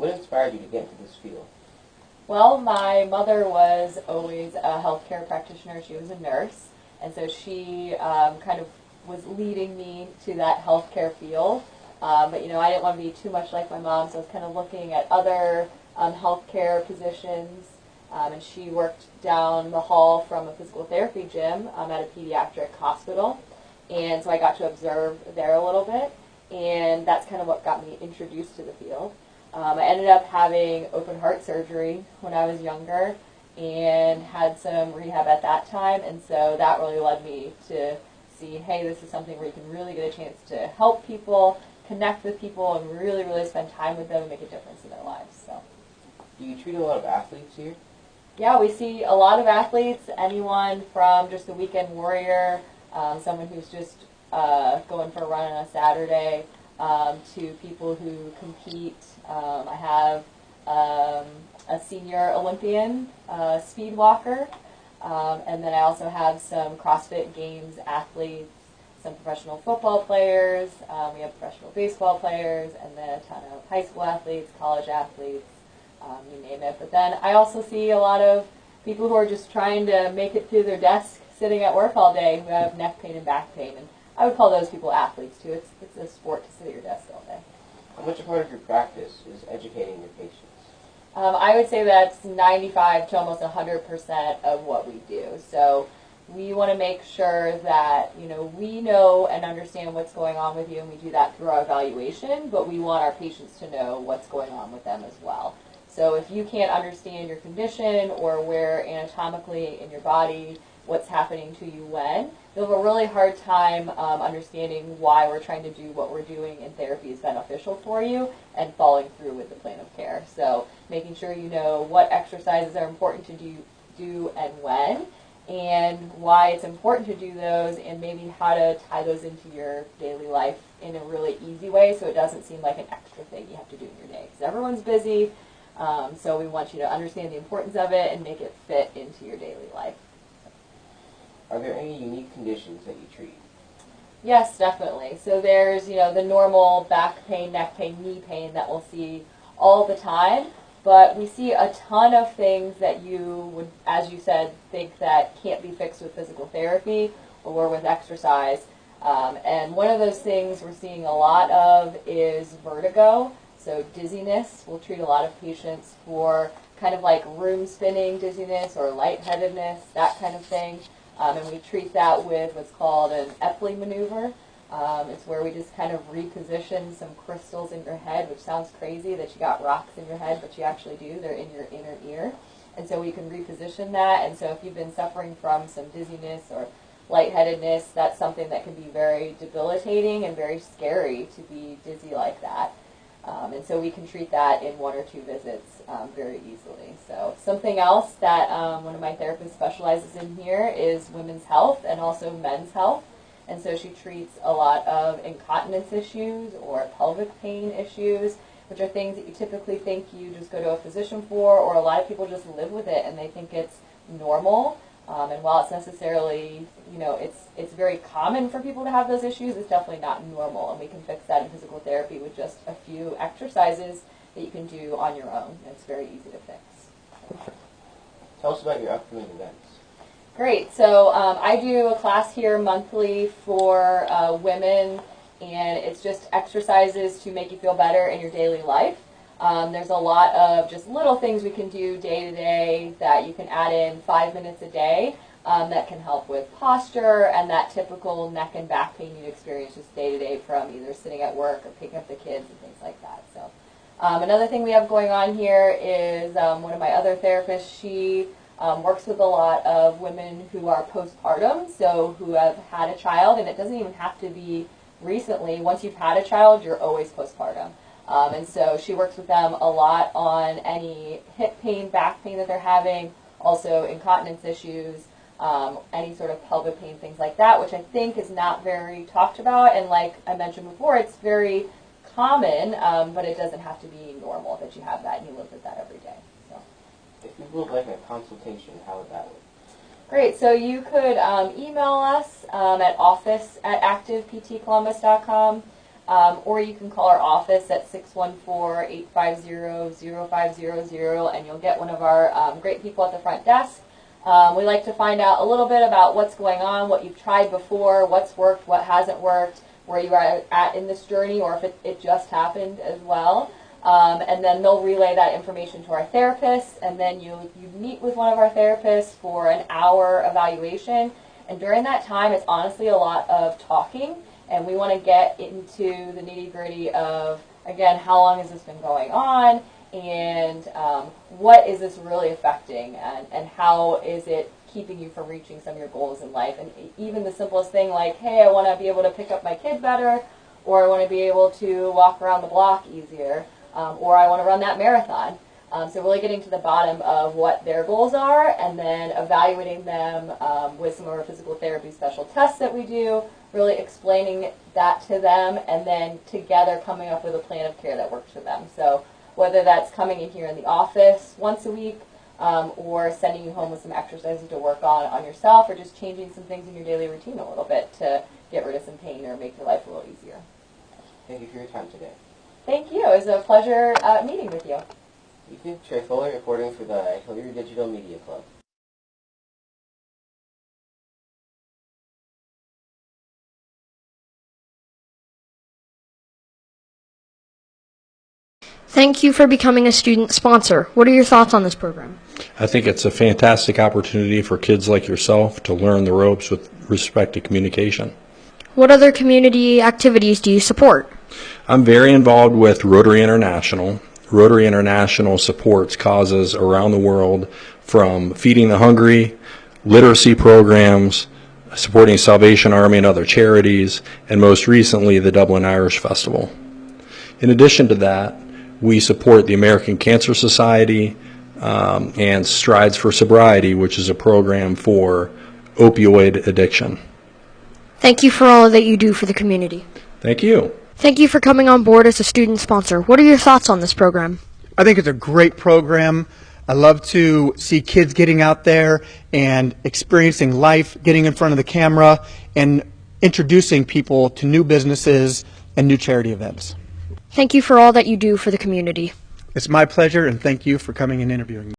What inspired you to get into this field? Well, my mother was always a healthcare practitioner. She was a nurse, and so she kind of was leading me to that healthcare field. But I didn't want to be too much like my mom, so I was kind of looking at other healthcare positions. And she worked down the hall from a physical therapy gym at a pediatric hospital, and so I got to observe there a little bit, and that's kind of what got me introduced to the field. I ended up having open heart surgery when I was younger and had some rehab at that time, and so that really led me to see, hey, this is something where you can really get a chance to help people, connect with people, and really, really spend time with them and make a difference in their lives. So, do you treat a lot of athletes here? Yeah, we see a lot of athletes, anyone from just a weekend warrior, someone who's just going for a run on a Saturday, to people who compete. I have a senior Olympian speed walker, and then I also have some CrossFit Games athletes, some professional football players, we have professional baseball players, and then a ton of high school athletes, college athletes, you name it. But then I also see a lot of people who are just trying to make it through their desk sitting at work all day who have neck pain and back pain, and I would call those people athletes too. It's a sport to sit at your desk all day. How much a part of your practice is educating your patients? I would say that's 95 to almost 100% of what we do. So we want to make sure that we know and understand what's going on with you, and we do that through our evaluation, but we want our patients to know what's going on with them as well. So if you can't understand your condition or where anatomically in your body what's happening to you when, you'll have a really hard time understanding why we're trying to do what we're doing in therapy is beneficial for you and following through with the plan of care. So making sure you know what exercises are important to do and when, and why it's important to do those, and maybe how to tie those into your daily life in a really easy way so it doesn't seem like an extra thing you have to do in your day. Because everyone's busy, so we want you to understand the importance of it and make it fit into your daily life. Are there any unique conditions that you treat? Yes, definitely. So there's, the normal back pain, neck pain, knee pain that we'll see all the time, but we see a ton of things that you would, as you said, think that can't be fixed with physical therapy or with exercise. And one of those things we're seeing a lot of is vertigo, so dizziness. We'll treat a lot of patients for kind of like room spinning dizziness or lightheadedness, that kind of thing. And we treat that with what's called an Epley maneuver. It's where we just kind of reposition some crystals in your head, which sounds crazy that you got rocks in your head, but you actually do. They're in your inner ear. And so we can reposition that. And so if you've been suffering from some dizziness or lightheadedness, that's something that can be very debilitating and very scary to be dizzy like that. And so we can treat that in 1 or 2 visits very easily. So something else that one of my therapists specializes in here is women's health and also men's health. And so she treats a lot of incontinence issues or pelvic pain issues, which are things that you typically think you just go to a physician for, or a lot of people just live with it and they think it's normal. And while it's necessarily, it's very common for people to have those issues, it's definitely not normal. And we can fix that in physical therapy with just a few exercises that you can do on your own. It's very easy to fix. Tell us about your upcoming events. Great. So I do a class here monthly for women, and it's just exercises to make you feel better in your daily life. There's a lot of just little things we can do day to day that you can add in 5 minutes a day that can help with posture and that typical neck and back pain you'd experience just day to day from either sitting at work or picking up the kids and things like that. So another thing we have going on here is one of my other therapists, she works with a lot of women who are postpartum, so who have had a child, and it doesn't even have to be recently. Once you've had a child, you're always postpartum. And so she works with them a lot on any hip pain, back pain that they're having, also incontinence issues, any sort of pelvic pain, things like that, which I think is not very talked about. And like I mentioned before, it's very common, but it doesn't have to be normal that you have that and you live with that every day. So, if people would like a consultation, how would that work? Great. So you could email us at office@activeptcolumbus.com. or you can call our office at 614-850-0500, and you'll get one of our great people at the front desk. We like to find out a little bit about what's going on, what you've tried before, what's worked, what hasn't worked, where you are at in this journey, or if it just happened as well. And then they'll relay that information to our therapists, and then you meet with one of our therapists for an hour evaluation. And during that time, it's honestly a lot of talking, and we want to get into the nitty-gritty of, again, how long has this been going on, and what is this really affecting, and how is it keeping you from reaching some of your goals in life. And even the simplest thing like, hey, I want to be able to pick up my kid better, or I want to be able to walk around the block easier, or I want to run that marathon. So really getting to the bottom of what their goals are, and then evaluating them with some of our physical therapy special tests that we do, really explaining that to them, and then together coming up with a plan of care that works for them. So whether that's coming in here in the office once a week, or sending you home with some exercises to work on yourself, or just changing some things in your daily routine a little bit to get rid of some pain or make your life a little easier. Thank you for your time today. Thank you. It was a pleasure meeting with you. You too. Tre Foley reporting for the Hilliard Digital Media Club. Thank you for becoming a student sponsor. What are your thoughts on this program? I think it's a fantastic opportunity for kids like yourself to learn the ropes with respect to communication. What other community activities do you support? I'm very involved with Rotary International. Rotary International supports causes around the world, from feeding the hungry, literacy programs, supporting Salvation Army and other charities, and most recently the Dublin Irish Festival. In addition to that, we support the American Cancer Society and Strides for Sobriety, which is a program for opioid addiction. Thank you for all that you do for the community. Thank you. Thank you for coming on board as a student sponsor. What are your thoughts on this program? I think it's a great program. I love to see kids getting out there and experiencing life, getting in front of the camera, and introducing people to new businesses and new charity events. Thank you for all that you do for the community. It's my pleasure, and thank you for coming and interviewing me.